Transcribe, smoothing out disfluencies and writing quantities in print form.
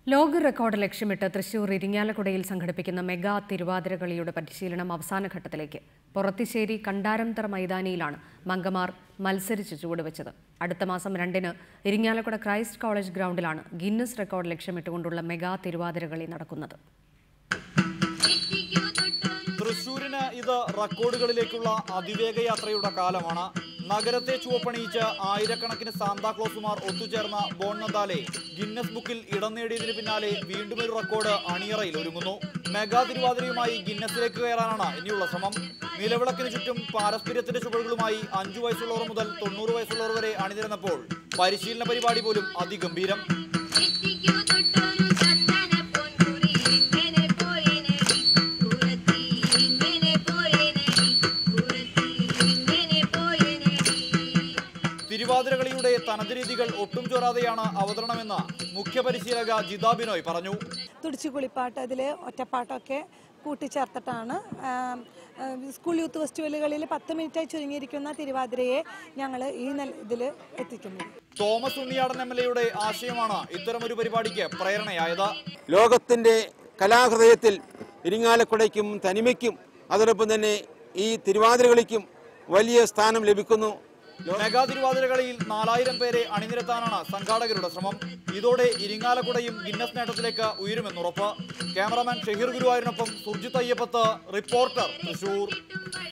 ലോക റെക്കോർഡ് ലക്ഷ്യമിട്ട് തൃശൂർ ഇരിങ്ങാലക്കുടയിൽ സംഘടിപ്പിക്കുന്ന മെഗാ തിരുവാതിരകളിയുടെ പരിശീലനം അവസാന ഘട്ടത്തിലേക്ക്. പൊറത്തിശ്ശേരി കണ്ടാരംതറ മൈതാനിയിലാണ് മംഗമാർ മത്സരിച്ച് ചുവടുവെച്ചത്. അടുത്ത മാസം 2-ന് ഇരിങ്ങാലക്കുട ക്രൈസ്റ്റ് കോളേജ് ഗ്രൗണ്ടിലാണ് ഗിന്നസ് റെക്കോർഡ് ലക്ഷ്യമിട്ടുകൊണ്ടുള്ള മെഗാ തിരുവാതിരകളി നടക്കുന്നത്. തൃശൂരിന് ഇത് റെക്കോർഡുകളിലേക്കുള്ള അതിവേഗ യാത്രയുടെ കാലമാണ്. നഗരത്തെ ചുവപ്പണിയിച്ച് ആയിരക്കണക്കിന് സാന്താക്ലോസുമാർ ഒത്തുചേർന്ന ബോൺ നദാലെ ഗിന്നസ് ബുക്കിൽ ഇടം നേടിയതിന് പിന്നാലെ വീണ്ടും ഒരു റെക്കോർഡ് അണിയറയിൽ ഒരുങ്ങുന്നു. മെഗാ തിരുവാതിരയുമായി ഗിന്നസിലേക്ക് കയറാനാണ് ഇനിയുള്ള ശ്രമം. നിലവിളക്കിന് ചുറ്റും പാരസ്പര്യത്തിന്റെ ചുവടുകളുമായി 5 വയസ്സുള്ളവർ മുതൽ 90 വയസ്സുള്ളവർ വരെ അണിനിരന്നപ്പോൾ പരിശീലന പരിപാടി പോലും അതിഗംഭീരം. തിരുവാതിരകളിയുടെ തനത് രീതികൾ ഒട്ടും ചോരാതെയാണ് അവതരണമെന്ന് മുഖ്യ പരിശീലക ജിതാ ബിനോയ് പറഞ്ഞു. തുടിച്ചു കുളിപ്പാട്ട്, അതിൽ ഒറ്റപ്പാട്ടൊക്കെ കൂട്ടിച്ചേർത്തിട്ടാണ് സ്കൂൾ യൂത്ത് ഫെസ്റ്റിവലുകളിൽ 10 മിനിറ്റായി ചുരുങ്ങിയിരിക്കുന്ന തിരുവാതിരയെ ഞങ്ങൾ ഈ ഇതിൽ എത്തിക്കുന്നത്. തോമസ് ഉണ്ണിയാടൻ MLA ആശയമാണ് ഇത്തരമൊരു പരിപാടിക്ക് പ്രേരണയായത്. ലോകത്തിന്റെ കലാഹൃദയത്തിൽ ഇരിങ്ങാലക്കുടയ്ക്കും തനിമയ്ക്കും അതോടൊപ്പം തന്നെ ഈ തിരുവാതിരകളിക്കും വലിയ സ്ഥാനം ലഭിക്കുന്നു. മെഗാ തിരുവാതിരകളിയിൽ 4000 പേരെ അണിനിരത്താനാണ് സംഘാടകരുടെ ശ്രമം. ഇതോടെ ഇരിങ്ങാലക്കുടയും ഗിന്നസ് നേട്ടത്തിലേക്ക് ഉയരുമെന്നുറപ്പ്. ക്യാമറാമാൻ ഷഹീർ ഗുരുവായൂരിനൊപ്പം സുർജിത്ത് അയ്യപ്പത്ത്, റിപ്പോർട്ടർ, തൃശൂർ.